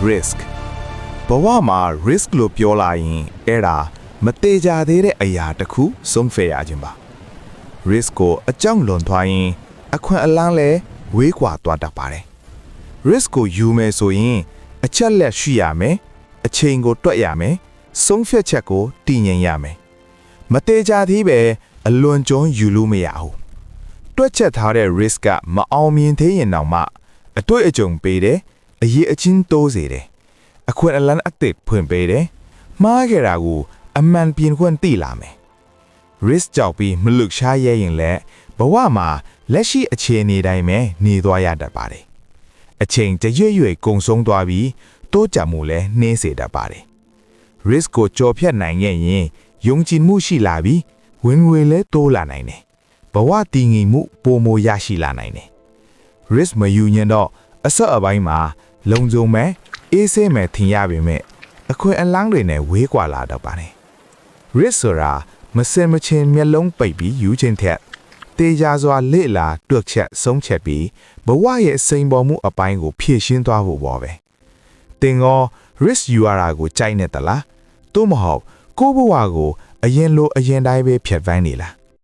risk ဘဝမှာ risk လို့ပြောလာရင်အဲ့ဒါမသေးကြသေးတဲ့အရာတစ်ခုဆုံးဖြတ်ရခြင်းပါ risk ကိုအကြောင်းလွန်သွားရင်အခွင့်အလမ်းလဲဝေးကွာသွားတတ်ပါတယ် risk ကိုယူမယ်ဆိုရင်အချက်လက်ရှိရမယ်အချိန်ကိုတွက်ရမယ်ဆုံးဖြတ်ချက်ကိုတည်ငြိမ်ရမယ်မသေးကြသေးပဲအလွန်ကျွန်းယူလို့မရဘူးတွက်ချက်ထားတဲ့ risk ကမအောင်မြင်သေးရင်တောင်မှအတွေ့အကြုံပေးတယ်အရေးအချင်းတိုးစေတယ်အခွင့်အလမ်းအသစ်ဖွင့်ပေးတယ်မှားခဲ့တာကိုအမှန်ပြင်ခွင့်သိလာမယ် risk ကြောက်ပြီးမလွတ်ရှားရဲရင်လည်းဘဝမှာလက်ရှိအခြေအနေတိုင်းပဲနေသွားရတတ်ပါတယ်အချိန်တရွေ့ရွေ့ကုံဆုံးသွားပြီးတိုးကြမှုလည်းနှင်းစေတတ်ပါတယ် risk ကိုကြော်ဖြတ်နိုင်ခဲ့ရင်ယုံကြည်မှုရှိလာပြီးဝင်ငွေလည်းတိုးလာနိုင်တယ်ဘဝတည်ငြိမ်မှုပိုမိုရရှိလာနိုင်တယ် risk မယူရင်တော့အဆက်အပိုင်းမှာလုံခြုံမဲ့အေးဆေးမဲ့ထင်ရပေမဲ့အခွင့်အလမ်းတွေနဲ့ဝေးကွာလာတော့ပါတယ် risk ဆိုတာမစင်မချင်းမျက်လုံးပိတ်ပြီးယူခြင်းထက်တေချာစွာလေ့လာတွက်ချက်ဆုံးဖြတ်ပြီးဘဝရဲ့စိန်ပေါ်မှုအပိုင်းကိုဖြည့်ရှင်းသွားဖို့ပေါ့ပဲတင်ရော risk ယူရတာကိုကြိုက်နေသလားသို့မဟုတ်ကိုယ့်ဘဝကိုအရင်လိုအရင်တိုင်းပဲဖြတ်ပန်းနေလား